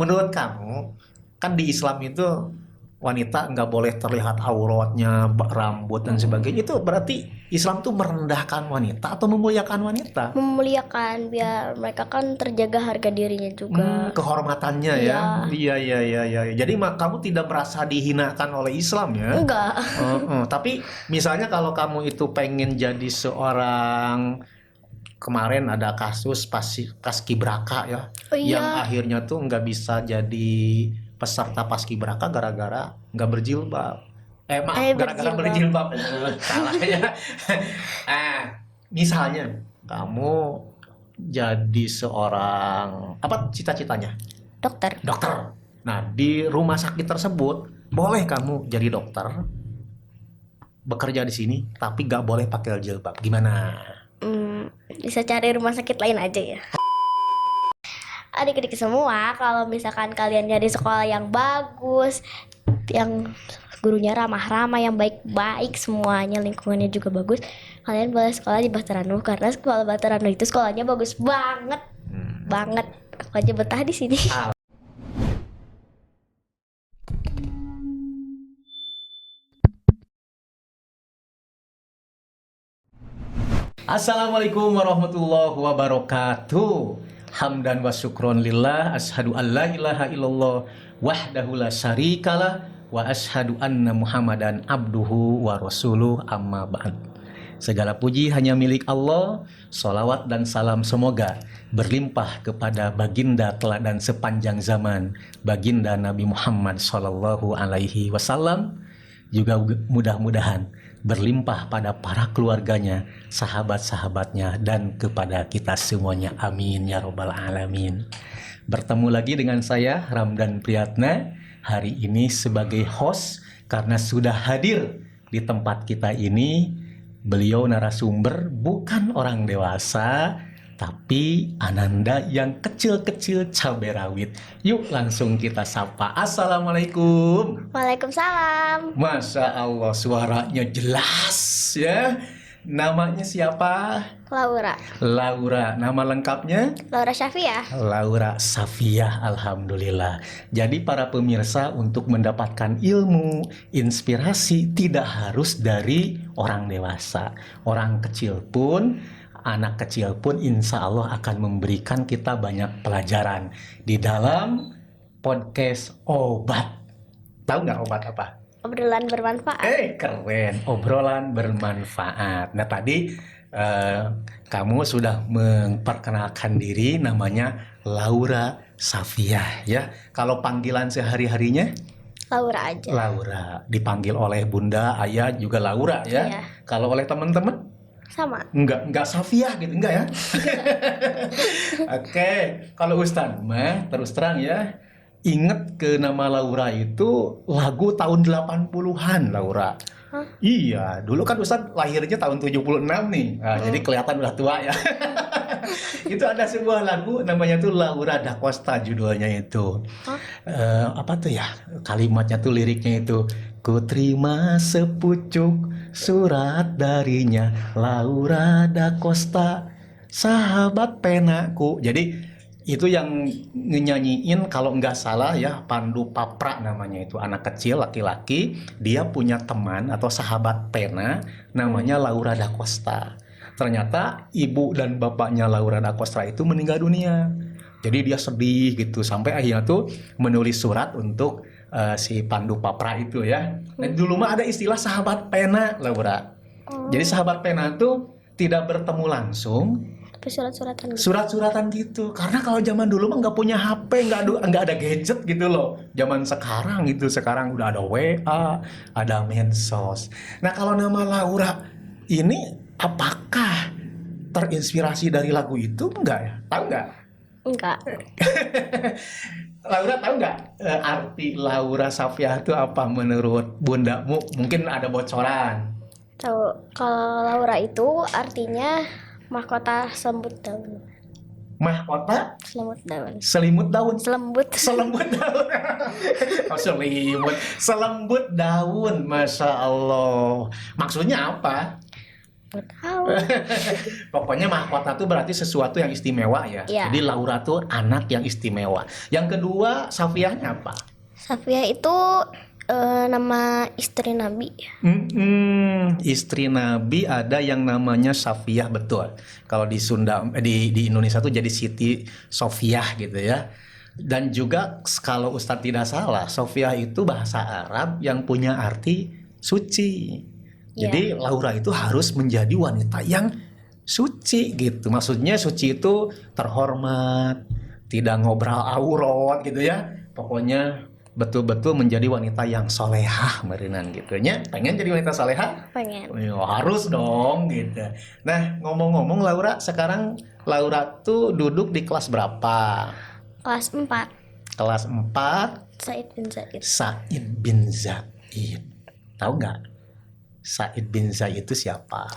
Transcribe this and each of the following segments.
menurut kamu, kan di Islam itu wanita nggak boleh terlihat auratnya, rambut dan sebagainya. Itu berarti Islam tuh merendahkan wanita atau memuliakan wanita? Memuliakan biar mereka kan terjaga harga dirinya juga. Kehormatannya ya. Iya. Iya. Jadi kamu tidak merasa dihinakan oleh Islam ya? Enggak. Tapi misalnya kalau kamu itu pengen jadi seorang, kemarin ada kasus paskibraka ya, Oh yang iya. akhirnya tuh nggak bisa jadi peserta paskibraka gara-gara nggak berjilbab. Maaf, gara-gara berjilbab. Salah ya. Misalnya kamu jadi seorang, apa cita-citanya? Dokter. Dokter. Nah, di rumah sakit tersebut boleh kamu jadi dokter, bekerja di sini, tapi nggak boleh pakai jilbab. Gimana? Bisa cari rumah sakit lain aja ya. Adik-adik semua, kalau misalkan kalian nyari sekolah yang bagus, yang gurunya ramah-ramah, yang baik-baik semuanya, lingkungannya juga bagus, kalian boleh sekolah di Bataranu, karena sekolah Bataranu itu sekolahnya bagus banget. Banget. Aku aja betah di sini. Assalamualaikum warahmatullahi wabarakatuh. Hamdan wa syukron lillah, ashadu an la ilaha illallah wahdahu la syarikalah, wa ashadu anna muhammadan abduhu wa rasuluh, amma ba'd. Segala puji hanya milik Allah. Salawat dan salam semoga berlimpah kepada baginda teladan sepanjang zaman, baginda Nabi Muhammad sallallahu alaihi wasallam. Juga mudah-mudahan berlimpah pada para keluarganya, sahabat-sahabatnya, dan kepada kita semuanya. Amin ya robbal alamin. Bertemu lagi dengan saya, Ramdan Priyatna, hari ini sebagai host karena sudah hadir di tempat kita ini. Beliau narasumber bukan orang dewasa, tapi Ananda yang kecil-kecil cabai rawit. Yuk langsung kita sapa. Assalamualaikum. Waalaikumsalam. Masya Allah, suaranya jelas ya. Namanya siapa? Laura. Laura. Nama lengkapnya? Laura Syafia. Laura Safiyah, alhamdulillah. Jadi para pemirsa, untuk mendapatkan ilmu, inspirasi tidak harus dari orang dewasa. Orang kecil pun, anak kecil pun insya Allah akan memberikan kita banyak pelajaran di dalam podcast Obat. Tahu nggak obat apa? Obrolan bermanfaat. Keren, obrolan bermanfaat. Nah tadi kamu sudah memperkenalkan diri, namanya Laura Safiyah ya. Kalau panggilan sehari-harinya? Laura aja. Laura. Dipanggil oleh bunda, ayah juga Laura ya. Iya. Kalau oleh teman-teman? Sama. Enggak Safiyah gitu, enggak ya? Oke, kalau Ustaz mah terus terang ya, inget ke nama Laura itu lagu tahun 80-an Laura. Hah? Iya, dulu kan Ustaz lahirnya tahun 76 nih. Nah, jadi kelihatan udah tua ya. Itu ada sebuah lagu namanya tuh Laura da Costa, judulnya itu. Apa tuh ya? Kalimatnya tuh, liriknya itu, ku terima sepucuk surat darinya Laura da Costa, sahabat penaku. Jadi itu yang nyanyiin kalau nggak salah ya, Pandu Papra namanya, itu anak kecil laki-laki, dia punya teman atau sahabat pena namanya Laura da Costa. Ternyata ibu dan bapaknya Laura da Costa itu meninggal dunia, jadi dia sedih gitu, sampai akhirnya tuh menulis surat untuk si Pandu Papra itu ya. Nah, dulu mah ada istilah sahabat pena Laura. Jadi sahabat pena tuh tidak bertemu langsung, Tapi surat-suratan gitu. surat-suratan gitu. Karena kalau zaman dulu mah nggak punya HP, nggak ada gadget gitu loh. Zaman sekarang gitu, sekarang udah ada WA, ada medsos. Nah kalau nama Laura ini, apakah terinspirasi dari lagu itu enggak ya? Tahu nggak? Enggak. Laura tahu nggak arti Laura Safiyah itu apa menurut bundamu? Mungkin ada bocoran. Tahu, kalau Laura itu artinya mahkota selemut daun. Mahkota Selemut daun. selimut daun. Selembut. Selembut daun. Oh, selembut daun, masya Allah. Maksudnya apa? Nggak tahu. Pokoknya mahkota tuh berarti sesuatu yang istimewa ya. Iya. Jadi Laura tuh anak yang istimewa. Yang kedua, Safiyahnya apa? Safiyah itu nama istri Nabi. Istri Nabi ada yang namanya Safiyah, betul. Kalau di Sunda, di Indonesia tuh jadi Siti Sofiyah gitu ya. Dan juga kalau Ustadz tidak salah, Sofiyah itu bahasa Arab yang punya arti suci. Jadi Laura itu harus menjadi wanita yang suci gitu. Maksudnya suci itu terhormat, tidak ngobrol aurat gitu ya. Pokoknya betul-betul menjadi wanita yang solehah merinan gitu ya. Pengen jadi wanita solehah? Pengen. Harus dong gitu. Nah, ngomong-ngomong Laura, sekarang Laura tuh duduk di kelas berapa? Kelas 4. Kelas 4. Said bin Zaid. Said bin Zaid. Tahu nggak? Said bin Zaid itu siapa?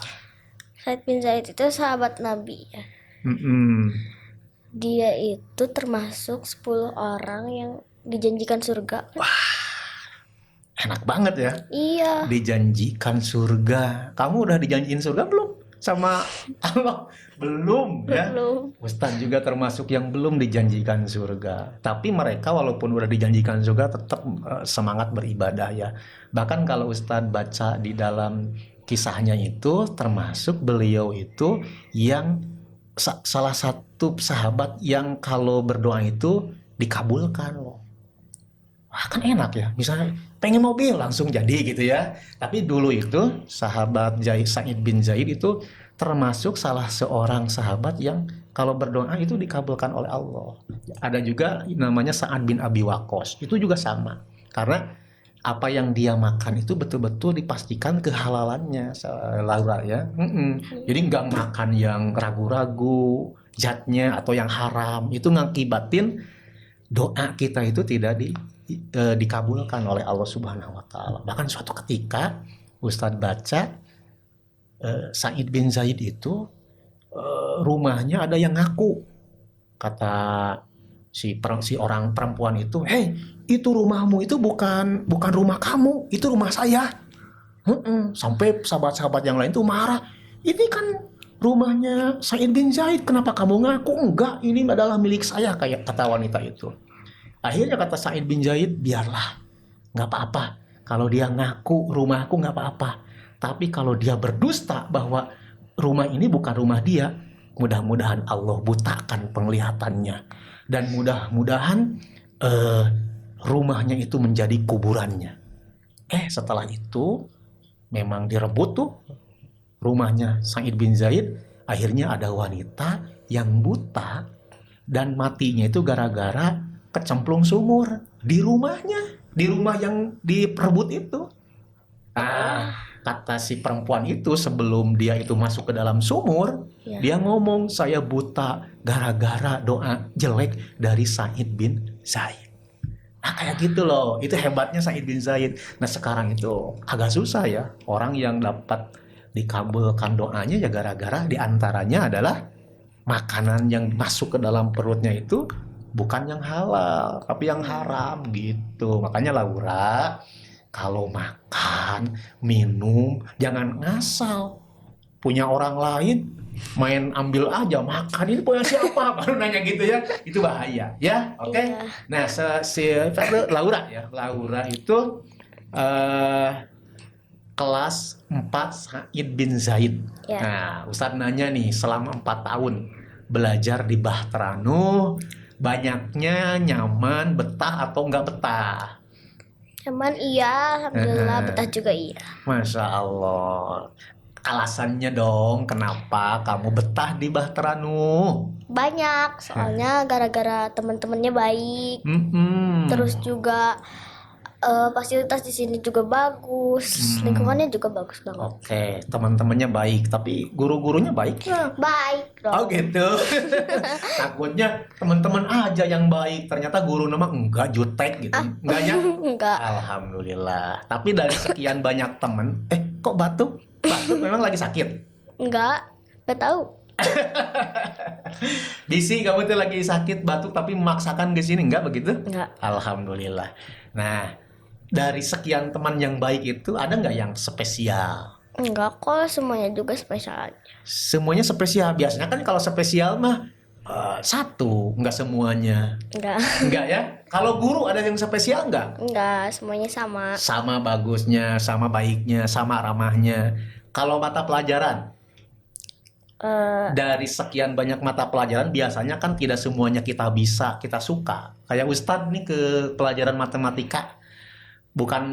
Said bin Zaid itu sahabat Nabi ya. Dia itu termasuk 10 orang yang dijanjikan surga. Enak banget ya. Iya. Dijanjikan surga. Kamu udah dijanjiin surga belum? Sama Allah? Belum ya. Belum. Ustadz juga termasuk yang belum dijanjikan surga. Tapi mereka walaupun udah dijanjikan surga tetap semangat beribadah ya. Bahkan kalau Ustadz baca di dalam kisahnya itu, termasuk beliau itu yang salah satu sahabat yang kalau berdoa itu dikabulkan loh. Wah, kan enak ya, misalnya pengen mobil langsung jadi gitu ya. Tapi dulu itu sahabat Said bin Zaid itu termasuk salah seorang sahabat yang kalau berdoa itu dikabulkan oleh Allah. Ada juga namanya Sa'ad bin Abi Waqqas, itu juga sama. Karena apa yang dia makan itu betul-betul dipastikan kehalalannya, Laura ya. Jadi nggak makan yang ragu-ragu zatnya atau yang haram, itu ngakibatin doa kita itu tidak dikabulkan oleh Allah Subhanahu wa taala. Bahkan suatu ketika Ustadz baca Said bin Zaid itu rumahnya ada yang ngaku. Kata si orang perempuan itu, "Hei, itu rumahmu itu bukan rumah kamu, itu rumah saya." Sampai sahabat-sahabat yang lain tuh marah. "Ini kan rumahnya Said bin Zaid, kenapa kamu ngaku?" "Enggak, ini adalah milik saya," kayak kata wanita itu. Akhirnya kata Said bin Zaid, "Biarlah, nggak apa-apa. Kalau dia ngaku rumahku nggak apa-apa. Tapi kalau dia berdusta bahwa rumah ini bukan rumah dia, mudah-mudahan Allah butakan penglihatannya. Dan mudah-mudahan rumahnya itu menjadi kuburannya." Setelah itu memang direbut tuh rumahnya Said bin Zaid. Akhirnya ada wanita yang buta dan matinya itu gara-gara kecemplung sumur di rumahnya, di rumah yang diperebut itu. Kata si perempuan itu sebelum dia itu masuk ke dalam sumur, dia ngomong, "Saya buta gara-gara doa jelek dari Said bin Zaid." Nah kayak gitu loh, itu hebatnya Said bin Zaid. Nah sekarang itu agak susah ya, orang yang dapat dikabulkan doanya ya gara-gara diantaranya adalah makanan yang masuk ke dalam perutnya itu bukan yang halal, tapi yang haram gitu. Makanya Laura, kalau makan, minum, jangan ngasal. Punya orang lain, main ambil aja, makan ini punya siapa? Baru nanya gitu ya, itu bahaya ya. Oke. Nah, Laura ya, Laura itu kelas 4 Said bin Zaid. Nah, Ustadz nanya nih, selama 4 tahun belajar di Bahteranuh, banyaknya nyaman, betah atau nggak betah? Nyaman iya, alhamdulillah. Betah juga iya. Masya Allah. Alasannya dong, kenapa kamu betah di Bahteranuh? Banyak, soalnya gara-gara teman-temannya baik. Terus juga fasilitas di sini juga bagus, lingkungannya juga bagus banget. Oke, teman-temannya baik, tapi guru-gurunya baik nggak? Baik dong. Oh gitu. Takutnya teman-teman aja yang baik, ternyata guru nama enggak, jutek gitu. Enggak ya? Enggak. Alhamdulillah. Tapi dari sekian banyak teman, kok batuk? Batuk memang lagi sakit? Enggak tahu. Bisi, kamu tuh lagi sakit batuk tapi memaksakan ke sini, enggak begitu? Enggak. Alhamdulillah. Nah, dari sekian teman yang baik itu ada nggak yang spesial? Enggak kok, semuanya juga spesial. Semuanya spesial. Biasanya kan kalau spesial mah satu, nggak semuanya. Enggak, Enggak ya? Kalau guru ada yang spesial nggak? enggak, semuanya sama. Sama bagusnya, sama baiknya, sama ramahnya. Kalau mata pelajaran, Eh, dari sekian banyak mata pelajaran biasanya kan tidak semuanya kita bisa, kita suka. Kayak Ustadz nih ke pelajaran matematika bukan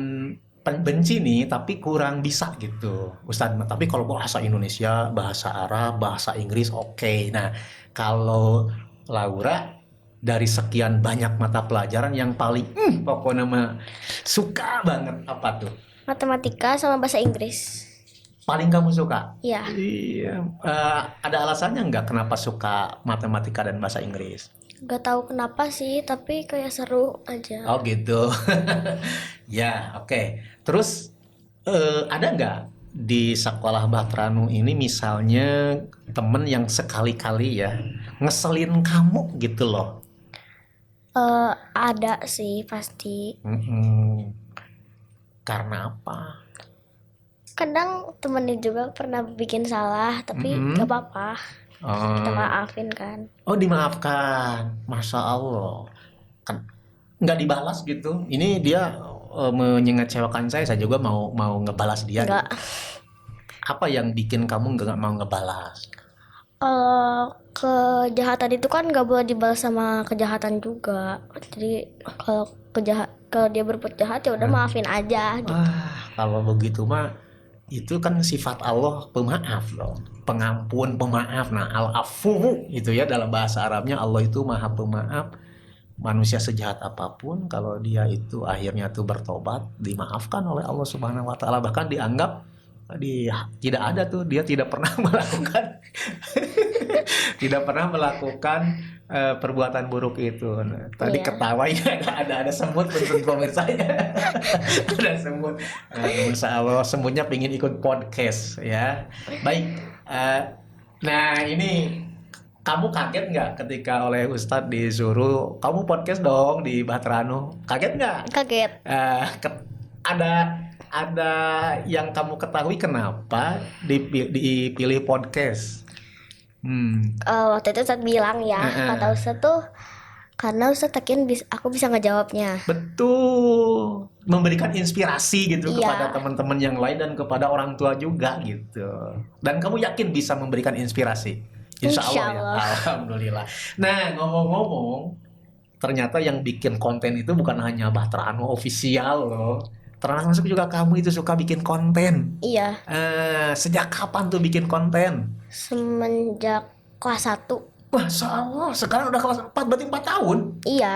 benci nih, tapi kurang bisa gitu Ustadz. Nah, tapi kalau bahasa Indonesia, bahasa Arab, bahasa Inggris oke. Nah, kalau Laura dari sekian banyak mata pelajaran yang paling pokoknya mah suka banget apa tuh? Matematika sama bahasa Inggris. Paling kamu suka? Iya, Iya. Ada alasannya nggak kenapa suka matematika dan bahasa Inggris? nggak tahu kenapa sih, tapi kayak seru aja. Oh gitu. Ya, oke. Terus ada nggak di sekolah Batranu ini misalnya temen yang sekali-kali ya ngeselin kamu gitu loh? Ada sih pasti. Mm-mm. Karena apa? Kadang temennya juga pernah bikin salah, tapi Mm-mm. gak apa-apa. Kita Oh, maafin kan. oh dimaafkan, Masya Allah. Kan nggak dibalas gitu. Ini dia mengecewakan saya juga mau ngebalas dia gitu. Enggak. Apa yang bikin kamu nggak mau ngebalas? Kejahatan itu kan gak boleh dibalas sama kejahatan juga. Jadi kalau dia berbuat jahat ya udah maafin aja gitu. Kalau begitu mah itu kan sifat Allah pemaaf loh, pengampun, pemaaf. Nah, al-afu itu ya dalam bahasa Arabnya Allah itu maha pemaaf. Manusia sejahat apapun kalau dia itu akhirnya tuh bertobat dimaafkan oleh Allah Subhanahu wa taala, bahkan dianggap tidak ada tuh, dia tidak pernah melakukan tidak pernah melakukan perbuatan buruk itu. Nah, tadi Iya. ketawa ya, ada semut untuk pemirsanya. Ada semut. Insya Allah semutnya pengen ikut podcast ya. Baik. Nah ini kamu kaget nggak ketika oleh Ustadz disuruh kamu podcast dong di Batranu? Kaget nggak? Kaget. Ada yang kamu ketahui kenapa dipilih podcast? Waktu itu Ustadz bilang ya, kata Ustadz tuh karena Ustadz yakin aku bisa ngejawabnya. Betul, memberikan inspirasi gitu Iya. kepada teman-teman yang lain dan kepada orang tua juga gitu. Dan kamu yakin bisa memberikan inspirasi? Insya Allah ya. Insyaallah. Alhamdulillah. Nah, ngomong-ngomong, ternyata yang bikin konten itu bukan hanya Batranu official loh. Termasuk juga kamu itu suka bikin konten. Iya, Sejak kapan tuh bikin konten? semenjak kelas 1. Masya Allah, sekarang udah kelas 4, berarti 4 tahun. Iya,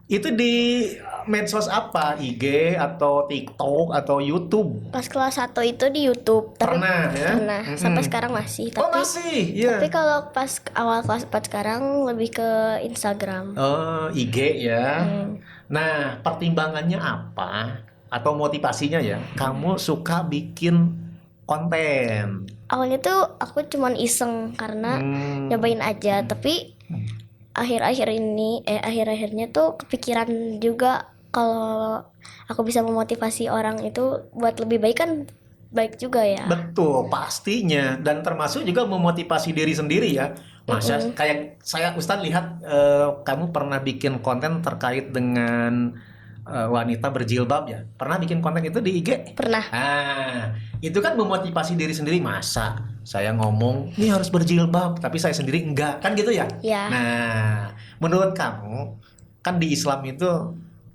Itu di medsos apa? IG atau TikTok atau YouTube? pas kelas 1 itu di YouTube. Tapi Pernah ya? pernah, sampai sekarang masih. Oh Tapi masih, iya. tapi kalau pas awal kelas 4 sekarang lebih ke Instagram. Oh, IG ya. Nah, pertimbangannya apa? Atau motivasinya ya? Kamu suka bikin konten? Awalnya tuh aku cuman iseng karena nyobain aja, tapi akhir-akhirnya tuh kepikiran juga kalau aku bisa memotivasi orang itu buat lebih baik kan baik juga ya. Betul, pastinya. Dan termasuk juga memotivasi diri sendiri ya. Masa kayak saya Ustadz lihat kamu pernah bikin konten terkait dengan wanita berjilbab ya. Pernah bikin konten itu di IG? Pernah. Itu kan memotivasi diri sendiri. Masa saya ngomong ini harus berjilbab tapi saya sendiri enggak, kan gitu ya? Ya. Nah, menurut kamu kan di Islam itu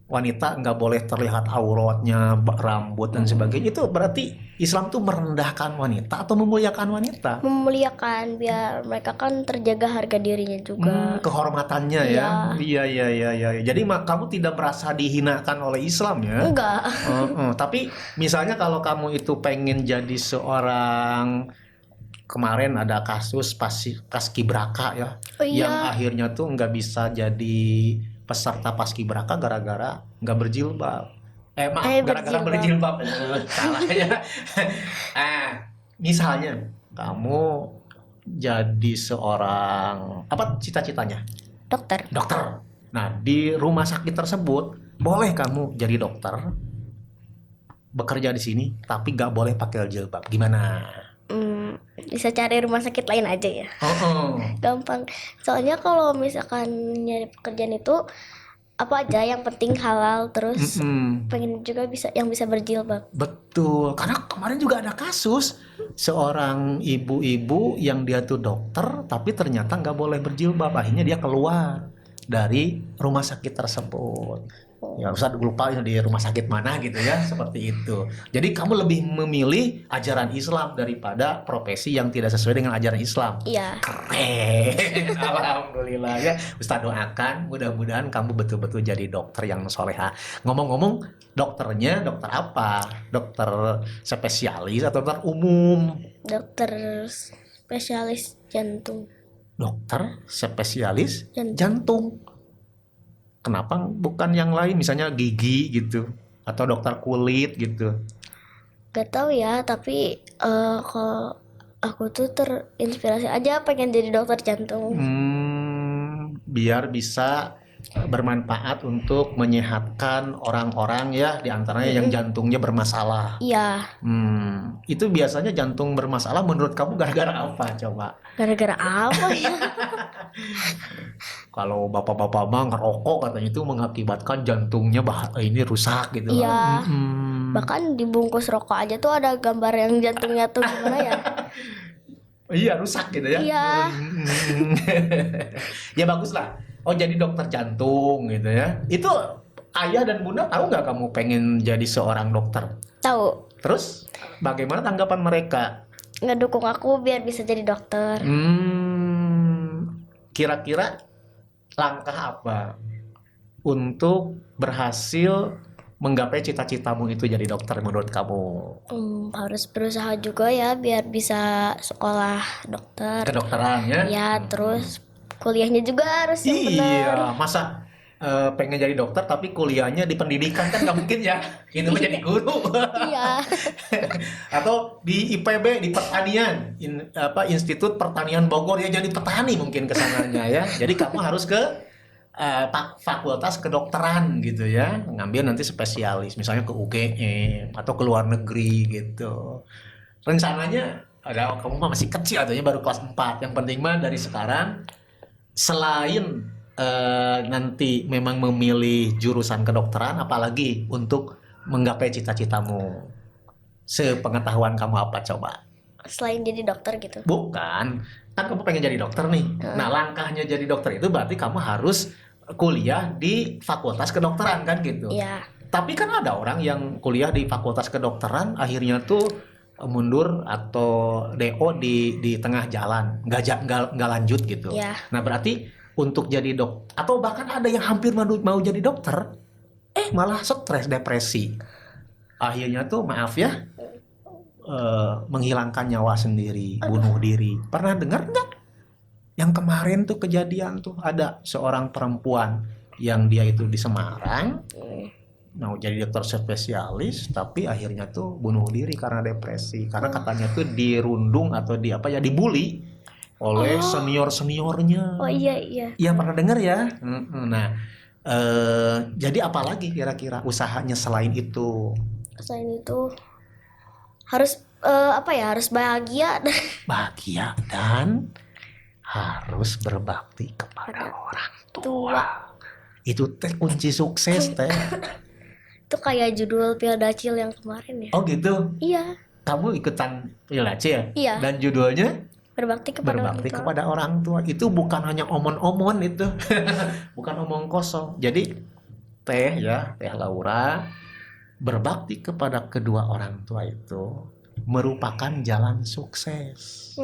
wanita nggak boleh terlihat auratnya, rambut dan sebagainya. Itu berarti Islam tuh merendahkan wanita atau memuliakan wanita? Memuliakan biar mereka kan terjaga harga dirinya juga. Kehormatannya ya. Iya. Jadi kamu tidak merasa dihinakan oleh Islam ya? Enggak. Tapi misalnya kalau kamu itu pengen jadi seorang, kemarin ada kasus paskibraka ya, Oh iya. yang akhirnya tuh nggak bisa jadi peserta paskibraka gara-gara nggak berjilbab. Gara-gara berjilbab. Salah ya. Misalnya kamu jadi seorang, apa cita-citanya? Dokter. Dokter. Nah, di rumah sakit tersebut boleh kamu jadi dokter, bekerja di sini tapi nggak boleh pakai jilbab, gimana? Bisa cari rumah sakit lain aja ya. Gampang. Soalnya kalau misalkan nyari pekerjaan itu apa aja yang penting halal, terus pengen juga bisa yang bisa berjilbab. Betul, karena kemarin juga ada kasus seorang ibu-ibu yang dia tuh dokter tapi ternyata nggak boleh berjilbab, akhirnya dia keluar dari rumah sakit tersebut. Ya Ustaz lupa di rumah sakit mana gitu ya, seperti itu. Jadi kamu lebih memilih ajaran Islam daripada profesi yang tidak sesuai dengan ajaran Islam. Iya. Keren, alhamdulillah ya. Ustaz doakan mudah-mudahan kamu betul-betul jadi dokter yang soleha. Ngomong-ngomong, dokternya dokter apa? Dokter spesialis atau dokter umum? Dokter spesialis jantung. Dokter spesialis Jantung. jantung. Kenapa bukan yang lain, misalnya gigi gitu, atau dokter kulit gitu? Gak tahu ya, tapi kalau aku tuh terinspirasi aja pengen jadi dokter jantung. Biar bisa bermanfaat untuk menyehatkan orang-orang ya, diantaranya yang jantungnya bermasalah. Iya. Itu biasanya jantung bermasalah menurut kamu gara-gara apa coba? Gara-gara apa ya? Kalau bapak-bapak mah ngerokok katanya itu mengakibatkan jantungnya ini rusak gitu. Iya. Bahkan di bungkus rokok aja tuh ada gambar yang jantungnya tuh gimana ya? Iya, rusak gitu ya. Iya. Ya bagus lah. Oh, jadi dokter jantung gitu ya. Itu ayah dan bunda tahu nggak kamu pengen jadi seorang dokter? Tahu. Terus bagaimana tanggapan mereka? Ngedukung aku biar bisa jadi dokter. Kira-kira langkah apa untuk berhasil menggapai cita-citamu itu jadi dokter menurut kamu? Harus berusaha juga ya biar bisa sekolah dokter. Kedokteran ya? Ya, terus kuliahnya juga harus yang benar. Iya, masa pengen jadi dokter tapi kuliahnya di pendidikan kan nggak mungkin ya, itu menjadi guru. Iya. Atau di IPB di pertanian, Institut Pertanian Bogor ya, jadi petani mungkin kesananya ya. Jadi kamu harus ke fakultas kedokteran gitu ya, ngambil nanti spesialis, misalnya ke UGM atau ke luar negeri gitu. Rencananya kamu masih kecil, artinya baru kelas 4. Yang penting mah dari sekarang, selain nanti memang memilih jurusan kedokteran, apalagi untuk menggapai cita-citamu, sepengetahuan kamu apa coba? Selain jadi dokter gitu. Bukan, kan kamu pengen jadi dokter nih. Nah, langkahnya jadi dokter itu berarti kamu harus kuliah di fakultas kedokteran kan gitu. Iya. Tapi kan ada orang yang kuliah di fakultas kedokteran akhirnya tuh mundur atau DO di tengah jalan, nggak lanjut gitu. Iya. Nah, berarti untuk jadi dokter, atau bahkan ada yang hampir mau jadi dokter, malah stres, depresi. Akhirnya tuh maaf ya, menghilangkan nyawa sendiri, bunuh diri. Pernah dengar nggak? Yang kemarin tuh kejadian tuh ada seorang perempuan yang dia itu di Semarang, mau jadi dokter spesialis, tapi akhirnya tuh bunuh diri karena depresi, karena katanya tuh dirundung atau dibully oleh senior-seniornya. Oh iya. Iya, pernah dengar ya. Nah, jadi apalagi kira-kira usahanya selain itu? Selain itu harus harus bahagia. Bahagia dan harus berbakti kepada orang tua. Itu teh kunci sukses teh. Itu kayak judul Pildacil yang kemarin ya. Oh gitu. Iya. Kamu ikutan Pildacil? Iya. Dan judulnya Berbakti kepada orang tua. Itu bukan hanya omon-omon itu. Bukan omong kosong. Jadi Teh Laura, berbakti kepada kedua orang tua itu merupakan jalan sukses.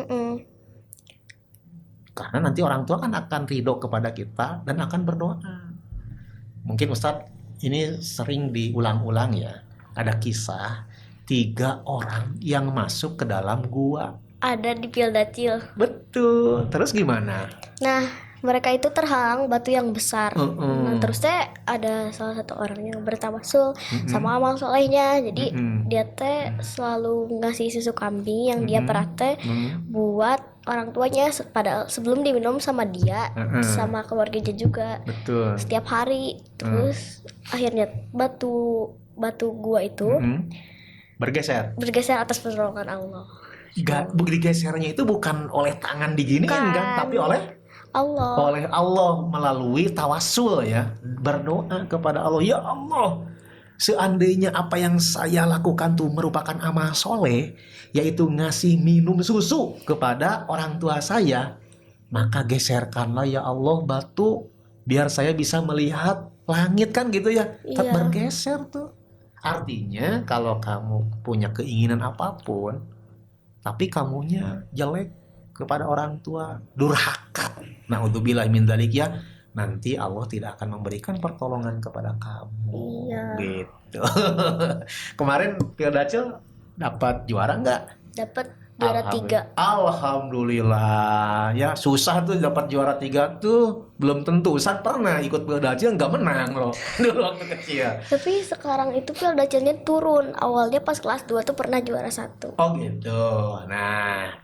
Karena nanti orang tua kan akan ridho kepada kita dan akan berdoa. Mungkin Ustadz ini sering diulang-ulang ya. Ada kisah 3 orang yang masuk ke dalam gua. Ada di Pildacil. Betul. Terus gimana? Nah, mereka itu terhalang batu yang besar. Nah, terus ada salah satu orang yang bertawasul sama amal solehnya. Jadi dia selalu ngasih susu kambing yang dia perate buat orang tuanya pada sebelum diminum sama dia, sama keluarganya juga. Betul. Setiap hari. Terus akhirnya batu gua itu bergeser atas pertolongan Allah. Digesernya itu bukan oleh tangan diginiin Bukan. kan, tapi oleh Allah melalui tawassul ya, berdoa kepada Allah, ya Allah, seandainya apa yang saya lakukan tuh merupakan amal soleh, yaitu ngasih minum susu kepada orang tua saya, maka geserkanlah ya Allah batu biar saya bisa melihat langit kan gitu ya. Tetap Iya. bergeser tuh. Artinya kalau kamu punya keinginan apapun tapi kamunya jelek kepada orang tua, durhaka, naudzubillah min dzalik ya, nanti Allah tidak akan memberikan pertolongan kepada kamu. Iya. Gitu. Kemarin Pildacil dapat juara nggak? Dapat juara 3. Alhamdulillah. Ya susah tuh dapat juara 3 tuh. Belum tentu. Ustaz pernah ikut Pildacil nggak menang loh dulu waktu kecil. Tapi sekarang itu Pildacilnya turun. Awalnya pas kelas 2 tuh pernah juara 1. Oh gitu. Nah,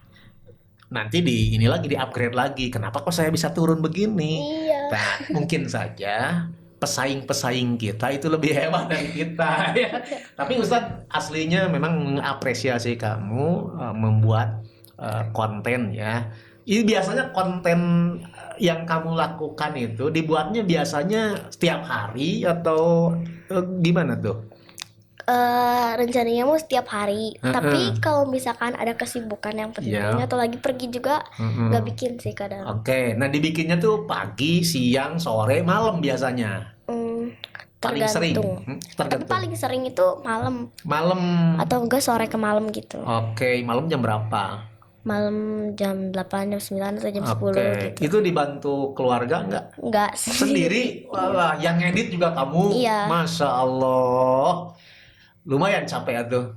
nanti ini lagi di upgrade lagi. Kenapa kok saya bisa turun begini? Iya. Nah, mungkin saja pesaing-pesaing kita itu lebih hebat dari kita ya. Tapi Ustadz aslinya memang mengapresiasi kamu membuat konten ya. Ini biasanya konten yang kamu lakukan itu dibuatnya biasanya setiap hari atau gimana tuh? Rencananya mau setiap hari. Tapi kalau misalkan ada kesibukan yang penting atau lagi pergi juga nggak bikin sih kadang. Oke, nah dibikinnya tuh pagi, siang, sore, malam biasanya. Paling sering. Tapi Tergantung. paling sering itu malam Malam. atau enggak sore ke malam gitu. Oke, malam jam berapa? Malam jam 8, jam 9 atau jam 10 Oke, gitu. itu dibantu keluarga nggak? Enggak sih. Sendiri? Wah, yang ngedit juga kamu? Iya. Masya Allah. Lumayan capek tuh.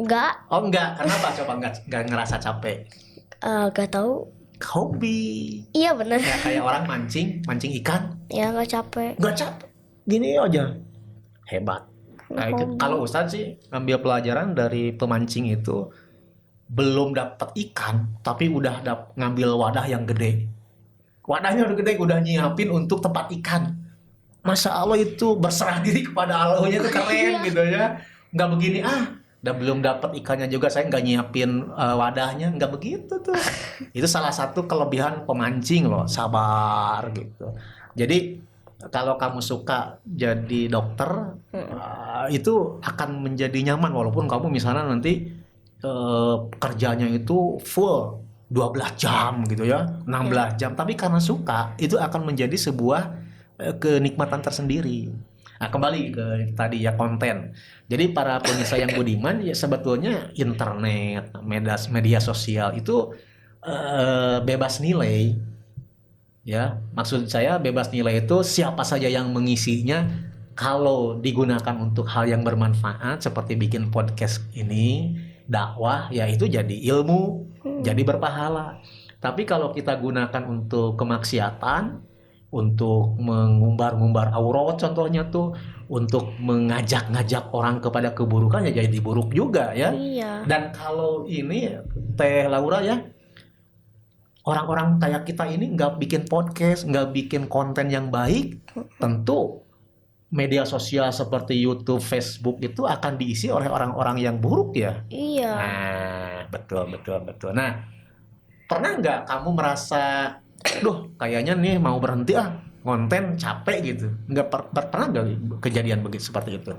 Enggak, Oh enggak, kenapa coba nggak ngerasa capek? enggak tahu. Hobi. Iya bener. Ya kayak orang mancing ikan. Ya enggak capek. Nggak capek. Gini aja. Hebat. Nah, Hobi. kalau Ustadz sih ngambil pelajaran dari pemancing itu, belum dapat ikan tapi udah ngambil wadah yang gede. Wadahnya udah gede, udah nyiapin untuk tempat ikan. Masya Allah itu berserah diri kepada Allahnya itu keren gitu ya. Nggak begini udah belum dapat ikannya juga saya nggak nyiapin wadahnya, nggak begitu tuh. Itu salah satu kelebihan pemancing loh, sabar gitu. Jadi kalau kamu suka jadi dokter, itu akan menjadi nyaman walaupun kamu misalnya nanti kerjanya itu full 12 jam gitu ya, 16 jam, tapi karena suka itu akan menjadi sebuah kenikmatan tersendiri. Nah, kembali ke tadi ya, konten. Jadi para pemirsa yang budiman ya, sebetulnya internet, media sosial itu bebas nilai. Ya, maksud saya bebas nilai itu siapa saja yang mengisinya, kalau digunakan untuk hal yang bermanfaat seperti bikin podcast ini, dakwah, ya itu jadi ilmu, jadi berpahala. Tapi kalau kita gunakan untuk kemaksiatan, untuk mengumbar-ngumbar aurat contohnya tuh, untuk mengajak-ngajak orang kepada keburukan, ya jadi buruk juga ya. Iya. Dan kalau ini Teh Laura ya, orang-orang kayak kita ini nggak bikin podcast, nggak bikin konten yang baik, tentu media sosial seperti YouTube, Facebook itu akan diisi oleh orang-orang yang buruk ya. Iya. Nah, betul. Nah, pernah nggak kamu merasa, duh kayaknya nih mau berhenti konten, capek gitu? Nggak pernah nggak kejadian begitu seperti itu?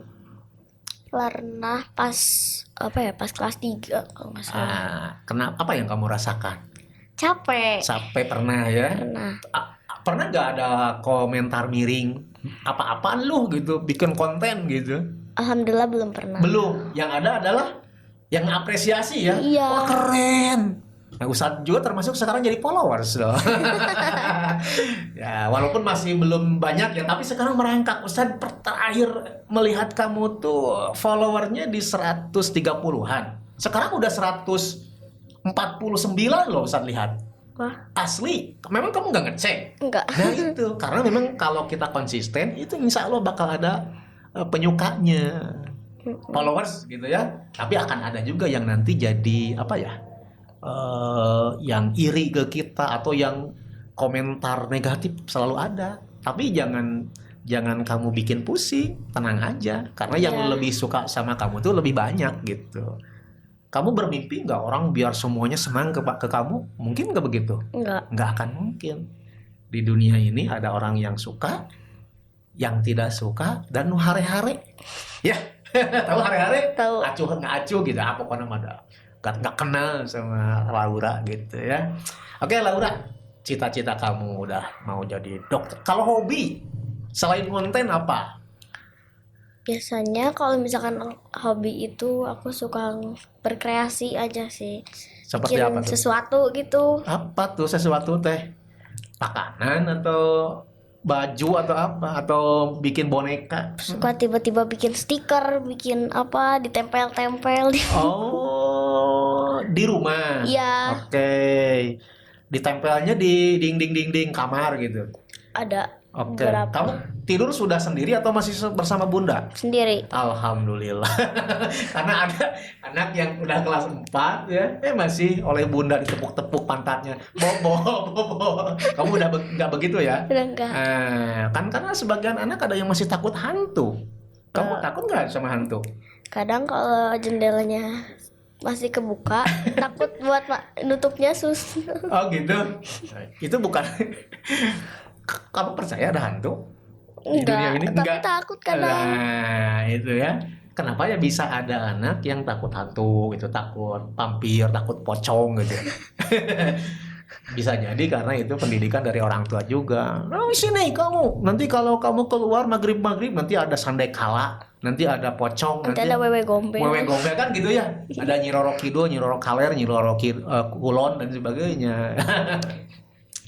Pernah pas pas kelas 3 kalau nggak salah. Kenapa? Apa yang kamu rasakan? Capek. Sampai pernah ya? Pernah. Pernah nggak ada komentar miring, apa-apaan lu gitu bikin konten gitu? Alhamdulillah belum pernah. Belum. Yang ada adalah yang apresiasi ya. Iya. Wah keren. Nah, Ustadz juga termasuk sekarang jadi followers loh. Ya, walaupun masih belum banyak ya, tapi sekarang merangkak. Ustadz terakhir melihat kamu tuh followernya di 130-an. Sekarang udah 149 loh Ustadz lihat. Wah, Asli, memang kamu nggak ngecek? enggak. Nah itu, karena memang kalau kita konsisten, itu insya Allah bakal ada penyukanya, followers gitu ya. Tapi akan ada juga yang nanti jadi apa ya, yang iri ke kita atau yang komentar negatif, selalu ada. Tapi jangan jangan kamu bikin pusing, tenang aja. Karena yang Iya. lebih suka sama kamu tuh lebih banyak gitu. Kamu bermimpi nggak orang biar semuanya senang ke kamu? Mungkin nggak begitu? Enggak. Nggak akan mungkin. Di dunia ini ada orang yang suka, yang tidak suka, dan nu hare-hare. Ya, tahu hare-hare? Tahu. Acuh nggak acuh gitu. Apa pokoknya mah ada. Nggak kenal sama Laura gitu ya. Oke Laura, cita-cita kamu udah mau jadi dokter. Kalau hobi selain konten apa? Biasanya kalau misalkan hobi itu aku suka berkreasi aja sih. Seperti Bikin apa tuh? sesuatu gitu. Apa tuh sesuatu teh? Makanan atau baju atau apa? Atau bikin boneka? Suka tiba-tiba bikin stiker, bikin apa, ditempel-tempel. Oh, di rumah. Iya, Oke. Ditempelnya di dinding-dinding kamar gitu. ada Oke. beberapa Kamu tidur sudah sendiri atau masih bersama Bunda? sendiri. Alhamdulillah. Karena ada anak yang udah kelas 4 ya, masih oleh Bunda ditepuk-tepuk pantatnya. Bobo, bobo. Kamu udah nggak begitu ya? Udah enggak. Kan karena sebagian anak ada yang masih takut hantu. Kamu takut nggak sama hantu? Kadang kalau jendelanya masih kebuka, takut buat nutupnya susah. Oh gitu. Itu bukan. Kamu percaya ada hantu? Di dunia Enggak, ini? tapi Enggak. takut kadang. Nah, itu ya. Kenapa ya bisa ada anak yang takut hantu gitu, takut vampir, takut pocong gitu. Bisa jadi karena itu pendidikan dari orang tua juga. Oh, sini kamu. Nanti kalau kamu keluar maghrib-maghrib nanti ada sandekala, nanti ada pocong, Nanti ada wewe gombel. wewe gombel kan gitu ya. Ada Nyi Roro Kidul, Nyi Roro Kaler, Nyi Roro Kulon dan sebagainya.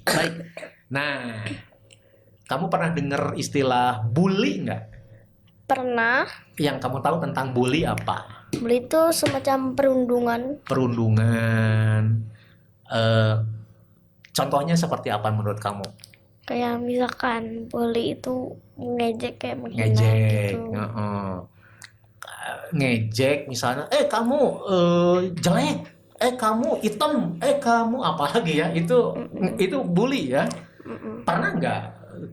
Baik. Nah, kamu pernah dengar istilah bully nggak? Pernah. Yang kamu tahu tentang bully apa? Bully itu semacam perundungan. Perundungan. Contohnya seperti apa menurut kamu? Kayak misalkan bully itu mengejek, kayak menghina Ngejek, gitu. ngejek misalnya, kamu jelek, kamu hitam, kamu apalagi ya, itu bully ya. Pernah nggak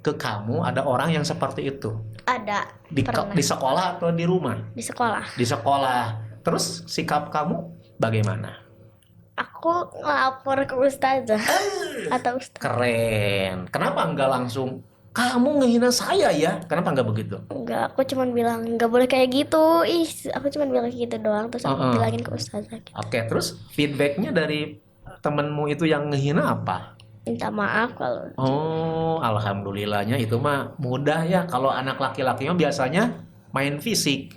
ke kamu ada orang yang seperti itu Ada, pernah. di sekolah atau di rumah? Di sekolah. Di sekolah. Terus sikap kamu bagaimana? Aku ngelapor ke ustazah atau ustaz. Keren. Kenapa nggak langsung kamu ngehina saya ya? Kenapa nggak begitu? Enggak, aku cuman bilang nggak boleh kayak gitu. Ih, aku cuman bilang gitu doang, terus aku bilangin ke ustazah gitu. Oke, terus feedbacknya dari temenmu itu yang ngehina apa? Minta maaf kalau Oh, alhamdulillahnya itu mah mudah ya. Kalau anak laki-laki mah biasanya main fisik,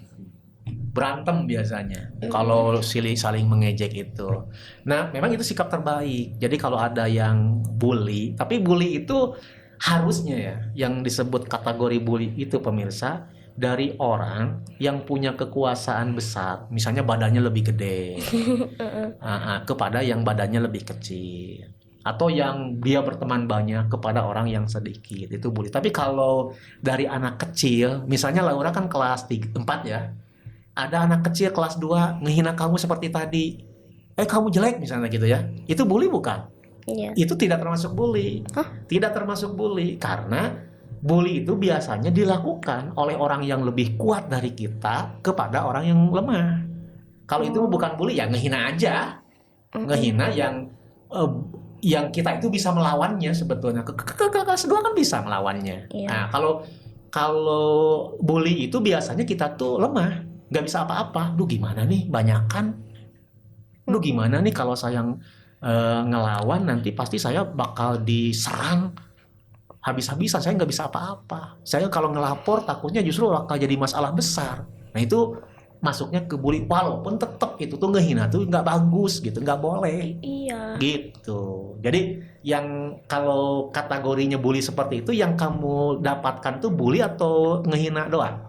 berantem biasanya. Kalau saling mengejek itu. Nah, memang itu sikap terbaik. Jadi kalau ada yang bully, tapi bully itu harusnya ya, yang disebut kategori bully itu pemirsa, dari orang yang punya kekuasaan besar, misalnya badannya lebih gede, kepada yang badannya lebih kecil. Atau yang dia berteman banyak kepada orang yang sedikit, itu bully. Tapi kalau dari anak kecil, misalnya Laura kan kelas 4 ya, ada anak kecil kelas 2 ngehina kamu seperti tadi, kamu jelek misalnya gitu ya, itu bully bukan? iya. Itu tidak termasuk bully. Tidak termasuk bully, karena bully itu biasanya dilakukan oleh orang yang lebih kuat dari kita kepada orang yang lemah. Kalau itu bukan bully, ya ngehina aja. Ngehina yang kita itu bisa melawannya sebetulnya. Kelas 2 kan bisa melawannya. Iya. Nah, kalau bully itu biasanya kita tuh lemah, nggak bisa apa-apa. Duh gimana nih, banyakan. Duh gimana nih kalau saya ngelawan, nanti pasti saya bakal diserang habis-habisan, saya nggak bisa apa-apa. Saya kalau ngelapor takutnya justru bakal jadi masalah besar. Nah itu masuknya ke bully, walaupun tetap itu tuh ngehina tuh nggak bagus gitu, nggak boleh. Iya. Gitu. Jadi yang kalau kategorinya bully seperti itu, yang kamu dapatkan tuh bully atau ngehina doang?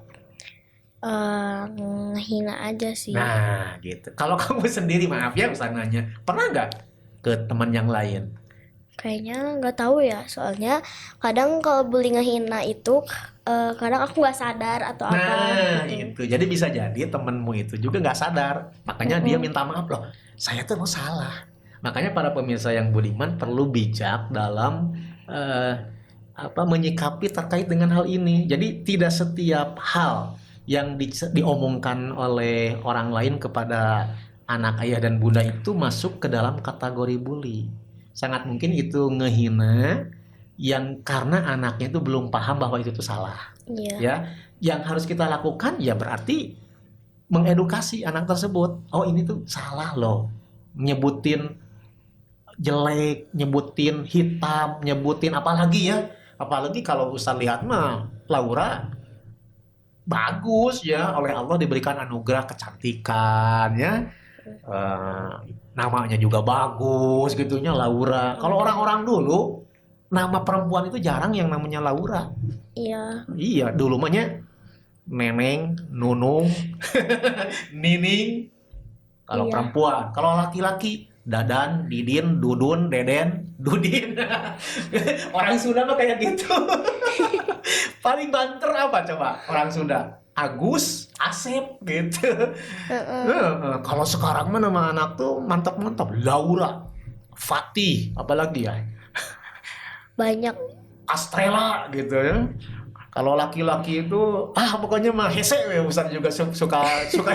Ngehina aja sih. Nah gitu. Kalau kamu sendiri, maaf ya usananya, pernah nggak ke teman yang lain? Kayaknya nggak tahu ya, soalnya kadang kalau bully ngehina itu kadang aku nggak sadar atau apa Nah gitu. itu. Jadi bisa jadi temenmu itu juga nggak sadar. Makanya dia minta maaf, loh saya tuh mau salah. Makanya para pemirsa yang budiman perlu bijak dalam menyikapi terkait dengan hal ini. Jadi tidak setiap hal yang diomongkan oleh orang lain kepada anak ayah dan bunda itu masuk ke dalam kategori bully. Sangat mungkin itu ngehina yang karena anaknya itu belum paham bahwa itu tuh salah. Iya. Ya, yang harus kita lakukan ya berarti mengedukasi anak tersebut. Oh, ini tuh salah loh. Nyebutin jelek, nyebutin hitam, nyebutin apalagi ya. Apalagi kalau Ustaz lihat mah Laura bagus ya, oleh Allah diberikan anugerah kecantikan ya. Namanya juga bagus gitunya Laura. Kalau orang-orang dulu nama perempuan itu jarang yang namanya Laura. Iya. Iya, dulu mahnya Neneng, Nunung, Nining. Kalau Iya. perempuan, kalau laki-laki Dadan, Didin, Dudun, Deden, Dudin. Orang Sunda mah kayak gitu. Paling banter apa coba orang Sunda? Agus, Asep gitu. Kalau sekarang mah nama anak tuh mantap-mantap. Laura, Fatih, apalagi ya? Banyak. Astrela gitu ya. Kalau laki-laki itu pokoknya mah hese ya, Ustaz juga suka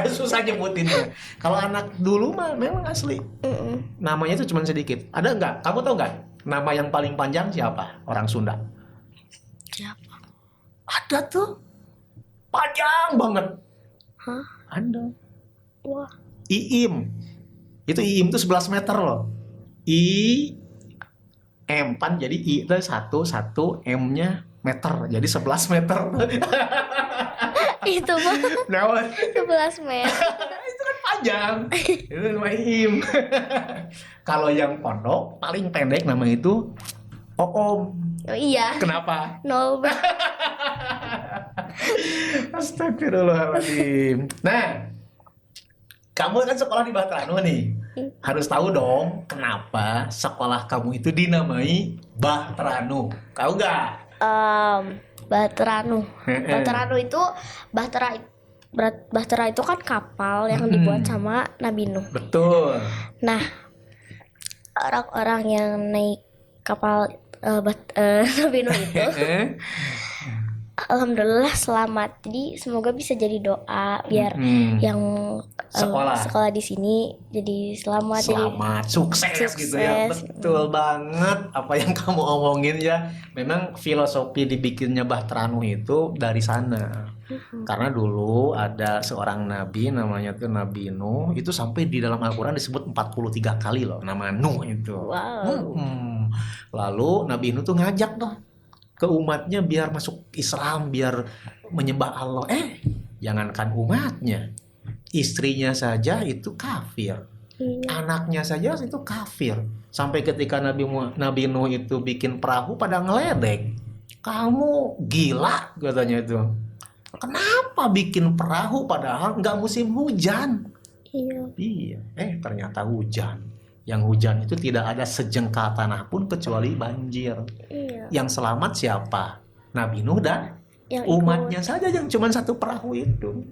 susah nyebutinnya. Kalau anak dulu mah memang asli. Namanya itu cuma sedikit. Ada nggak? Kamu tahu nggak? Nama yang paling panjang siapa? Orang Sunda. Siapa? Ada tuh. Panjang banget. Hah? Ada. Wah. Iim. Itu Iim tuh 11 meter loh. M pan jadi I itu 1 M-nya meter. Jadi 11 meter. Itu mah Nah, 11 meter. itu kan panjang. Itu namanya Iim. Kalau yang pondok paling pendek nama itu Oom. Oh iya. Kenapa? 0. Astagfirullahaladzim. Nah, kamu kan sekolah di Batranu nih. Harus tahu dong kenapa sekolah kamu itu dinamai Batranu. Tahu nggak? Batranu. Batranu itu Bahtera itu kan kapal yang dibuat sama Nabi Nuh. Betul. Nah, orang-orang yang naik kapal Nabi Nuh itu alhamdulillah selamat. Jadi semoga bisa jadi doa biar yang sekolah di sini jadi selamat. Selamat, sukses gitu ya. Betul banget apa yang kamu omongin ya. Memang filosofi dibikinnya Bahtranu itu dari sana. Karena dulu ada seorang nabi namanya tuh Nabi Nuh, itu sampai di dalam Al-Qur'an disebut 43 kali loh nama Nuh itu. Wow. Lalu Nabi Nuh tuh ngajak dong ke umatnya biar masuk Islam, biar menyembah Allah. Jangankan umatnya, istrinya saja itu kafir. Anaknya saja itu kafir. Sampai ketika Nabi Nuh itu bikin perahu pada ngeledek. Kamu gila katanya itu. Kenapa bikin perahu padahal nggak musim hujan? Iya. Ternyata hujan. Yang hujan itu tidak ada sejengkal tanah pun kecuali banjir. Yang selamat siapa? Nabi Nuh dan yang umatnya saja yang cuma satu perahu itu.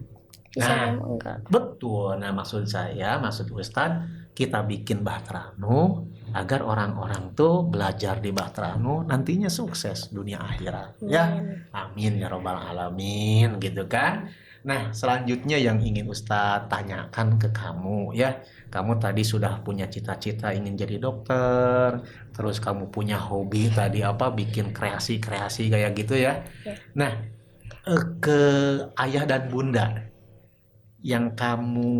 Nah, betul. Nah, maksud Ustadz, kita bikin Bahtranu agar orang-orang tuh belajar di Bahtranu nantinya sukses dunia akhirat. Ya, amin ya robbal alamin, gitu kan. Nah, selanjutnya yang ingin Ustadz tanyakan ke kamu ya. Kamu tadi sudah punya cita-cita ingin jadi dokter, terus kamu punya hobi tadi bikin kreasi-kreasi kayak gitu ya. Nah, ke ayah dan bunda yang kamu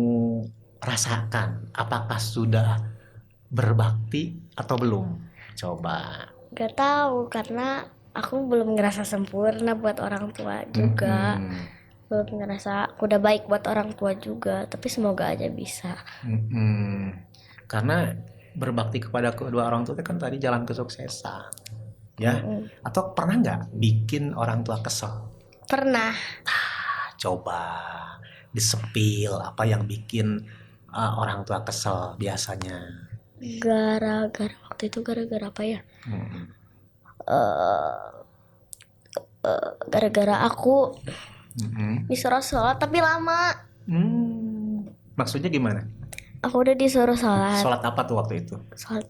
rasakan, apakah sudah berbakti atau belum? Coba. Gak tahu karena aku belum ngerasa sempurna buat orang tua juga. Belum ngerasa aku udah baik buat orang tua juga, tapi semoga aja bisa. Karena berbakti kepada kedua orang tua itu kan tadi jalan kesuksesan, ya. Atau pernah nggak bikin orang tua kesel? Pernah. Coba disepil apa yang bikin orang tua kesel biasanya. Gara-gara waktu itu gara-gara apa ya? Gara-gara aku disuruh sholat tapi lama. Maksudnya gimana? Aku udah disuruh sholat. Sholat apa tuh waktu itu? Sholat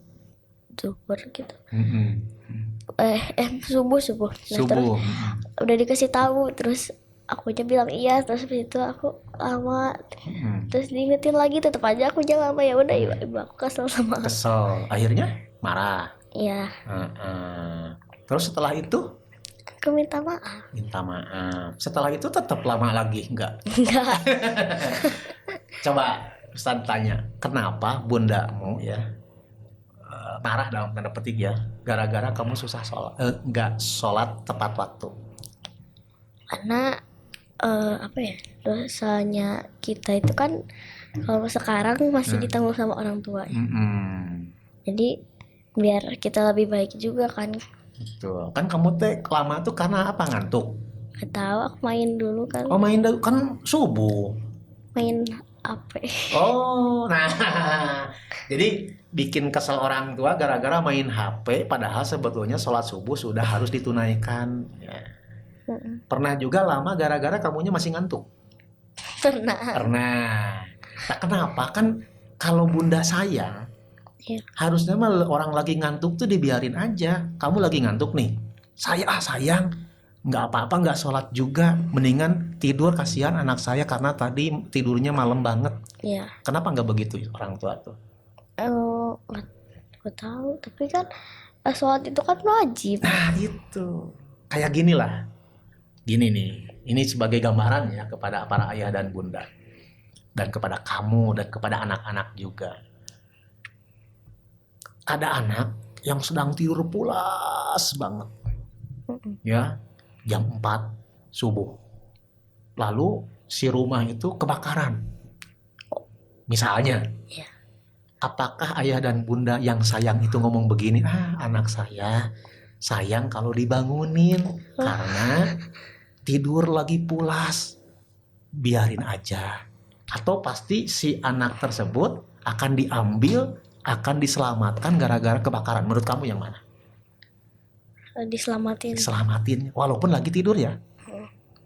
zuhur gitu. subuh. Nah, terus Subuh. udah dikasih tahu, terus akunya bilang iya, terus habis itu aku lama, terus diingetin lagi tetap aja aku lama. Ya udah, ibu aku kesel sama aku. Kesel. Akhirnya marah. Iya, Terus setelah itu aku minta maaf. minta maaf. Setelah itu tetap lama lagi enggak? Enggak. Coba Ustaz tanya, kenapa bundamu ya marah dalam tanda petik ya, gara-gara kamu susah sholat, enggak sholat tepat waktu? Karena apa ya, dosanya kita itu kan kalau sekarang masih ditanggung sama orang tua ya. Jadi biar kita lebih baik juga kan. Betul. Kan kamu teh lama tuh karena apa, ngantuk? Gak tahu, aku main dulu kan, Oh main kan subuh. main apa. Oh, nah, jadi bikin kesel orang tua gara-gara main HP, padahal sebetulnya sholat subuh sudah harus ditunaikan. Ya. Pernah juga lama gara-gara kamunya masih ngantuk? Pernah. Pernah. Nah, kenapa? Kan kalau bunda sayang, harusnya mah orang lagi ngantuk tuh dibiarin aja. Kamu lagi ngantuk nih, sayang, nggak apa-apa, nggak sholat juga, mendingan tidur, kasihan anak saya karena tadi tidurnya malam banget. Iya. Kenapa nggak begitu orang tua tuh? Gak tahu, tapi kan sholat itu kan wajib. Nah itu kayak gini lah, gini nih, ini sebagai gambaran ya kepada para ayah dan bunda, dan kepada kamu dan kepada anak-anak juga. Ada anak yang sedang tidur pulas banget, ya, jam 4 subuh, lalu si rumah itu kebakaran, misalnya. Apakah ayah dan bunda yang sayang itu ngomong begini, anak saya sayang kalau dibangunin karena tidur lagi pulas, biarin aja? Atau pasti si anak tersebut akan diambil, akan diselamatkan gara-gara kebakaran? Menurut kamu yang mana? Diselamatin walaupun lagi tidur ya,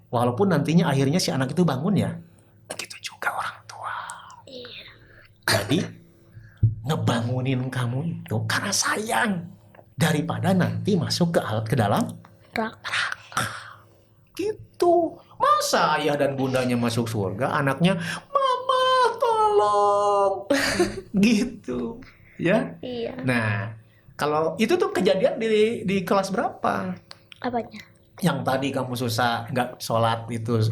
walaupun nantinya akhirnya si anak itu bangun ya. Begitu juga orang tua. Jadi ngebangunin kamu itu karena sayang, daripada nanti masuk ke dalam neraka. Gitu. Masa ayah dan bundanya masuk surga, anaknya mama tolong gitu ya. Iya. Nah, kalau itu tuh kejadian di kelas berapa? Apanya? Yang tadi kamu susah nggak sholat itu,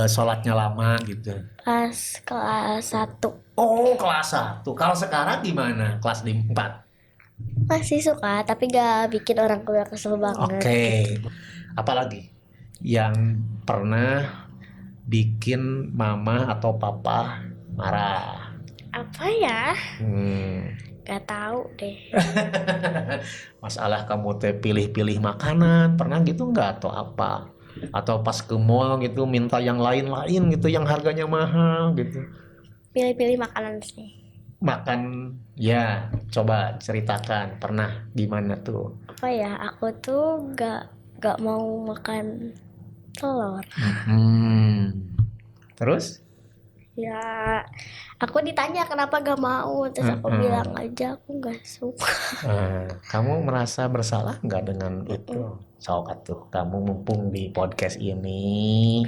sholatnya lama gitu. Pas kelas 1. Oh, kelas 1. Kalau sekarang gimana? Kelas 4. Masih suka, tapi gak bikin orang tua kesel banget. Oke. Apalagi yang pernah bikin mama atau papa marah? Apa ya? Gak tahu deh. Masalah kamu teh pilih-pilih makanan, pernah gitu nggak, atau apa? Atau pas ke mall gitu minta yang lain-lain gitu, yang harganya mahal gitu? Pilih-pilih makanan sih. Makan ya, coba ceritakan pernah gimana tuh? Apa ya? Aku tuh gak mau makan telur. Terus? Ya, aku ditanya kenapa gak mau, terus aku bilang aja aku gak suka. Kamu merasa bersalah nggak dengan itu? Sok atuh, kamu mumpung di podcast ini,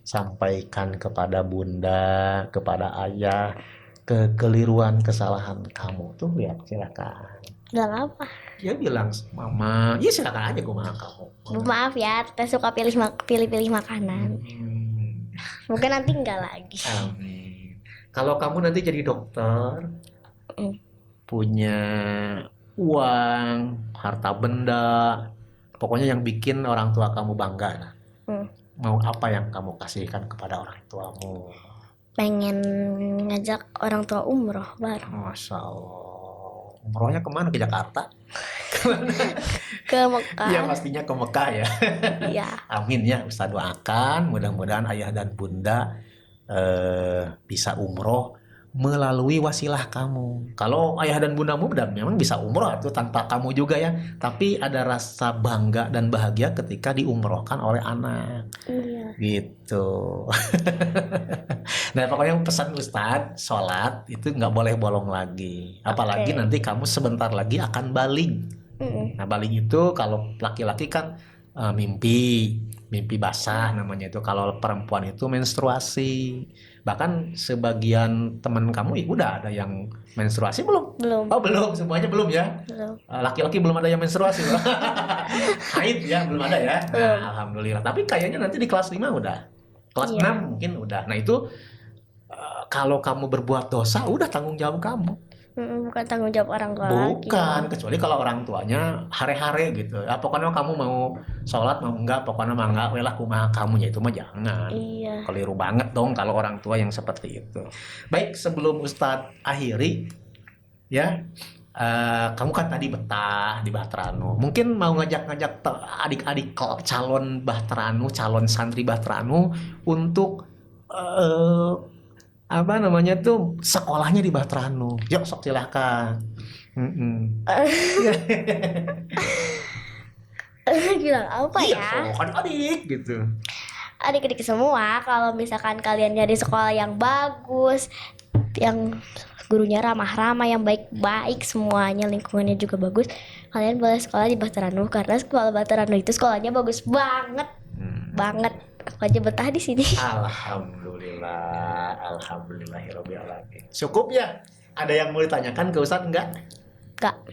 sampaikan kepada bunda, kepada ayah, kekeliruan, kesalahan kamu tuh, lihat, silakan. Bilang apa? Ya bilang mama, ya silakan aja kumaha kamu. Maaf ya, Teh suka pilih-pilih makanan. Mungkin nanti enggak lagi. Amin. Kalau kamu nanti jadi dokter, punya uang, harta benda, pokoknya yang bikin orang tua kamu bangga. Mau apa yang kamu kasihkan kepada orang tuamu? Pengen ngajak orang tua umroh baru. Masya Allah. Umrohnya kemana? Ke Jakarta? Ke Mekah. Ya pastinya ke Mekah ya. Iya. Amin ya, Ustaz doakan mudah-mudahan ayah dan bunda bisa umroh melalui wasilah kamu. Kalau ayah dan bundamu memang bisa umroh itu tanpa kamu juga ya, tapi ada rasa bangga dan bahagia ketika diumrohkan oleh anak. Iya. Gitu. Nah pokoknya pesan Ustadz, sholat itu nggak boleh bolong lagi. Apalagi nanti kamu sebentar lagi akan balik. Nah, baling itu kalau laki-laki kan mimpi basah namanya itu. Kalau perempuan itu menstruasi. Bahkan sebagian teman kamu udah ada yang menstruasi belum? Belum. Oh belum, semuanya belum ya? Belum. Laki-laki belum ada yang menstruasi loh. Haid ya, belum ada ya? Belum. Nah, alhamdulillah. Tapi kayaknya nanti di kelas 5 udah. Kelas Iya. 6 mungkin udah. Nah itu kalau kamu berbuat dosa, udah tanggung jawab kamu. Bukan tanggung jawab orang tua lagi. Bukan, kecuali kalau orang tuanya hare-hare gitu. Ya, pokoknya kamu mau sholat, mau enggak, pokoknya mah enggak, welah kumaha kamu, ya itu mah jangan. Iya. Keliru banget dong kalau orang tua yang seperti itu. Baik, sebelum Ustadz akhiri, ya, kamu kan tadi betah di Bahtera-Anu. Mungkin mau ngajak-ngajak adik-adik calon Bahtera-Anu, calon santri Bahtera-Anu untuk apa namanya tuh sekolahnya di Bahtera-Anu. Yuk, sok silahkan. Bilang apa Iya, ya? sok adik-adik gitu. Adik-adik semua, kalau misalkan kalian nyari sekolah yang bagus, yang gurunya ramah-ramah, yang baik-baik semuanya, lingkungannya juga bagus, kalian boleh sekolah di Bahtera-Anu karena sekolah Bahtera-Anu itu sekolahnya bagus banget. Banget. Aku aja betah di sini. Alhamdulillah, alhamdulillahirabbil alamin. Cukup ya? Ada yang mau ditanyakan ke Ustadz enggak?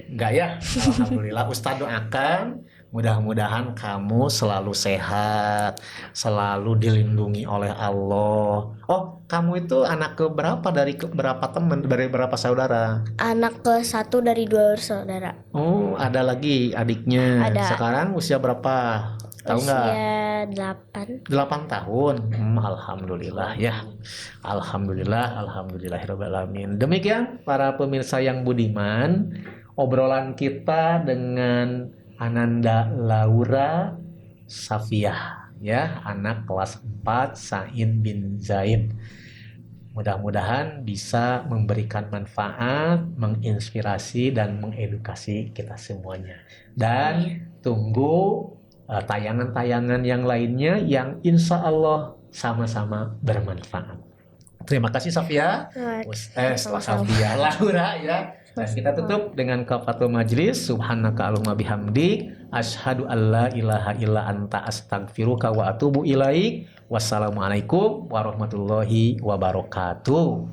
Enggak ya? Alhamdulillah, Ustadz doakan mudah-mudahan kamu selalu sehat, selalu dilindungi oleh Allah. Oh, kamu itu anak keberapa dari berapa teman, dari berapa saudara? Anak ke-1 dari 2 saudara. Oh, ada lagi adiknya. Ada. Sekarang usia berapa? Tahu nggak? Usia 8. 8 tahun. Alhamdulillah ya. Alhamdulillahirobbilalamin. Demikian para pemirsa yang budiman, obrolan kita dengan Ananda Laura Safiah, ya, anak kelas 4 Said bin Zaid. Mudah-mudahan bisa memberikan manfaat, menginspirasi dan mengedukasi kita semuanya. Dan tunggu tayangan-tayangan yang lainnya yang insya Allah sama-sama bermanfaat. Terima kasih Safia, Safia Laura ya. Dan kita tutup dengan kafaratul majlis. Subhanaka Allahumma bihamdik, asyhadu alla ilaha illa anta, astaghfiruka wa atubu ilaik. Wassalamualaikum warahmatullahi wabarakatuh.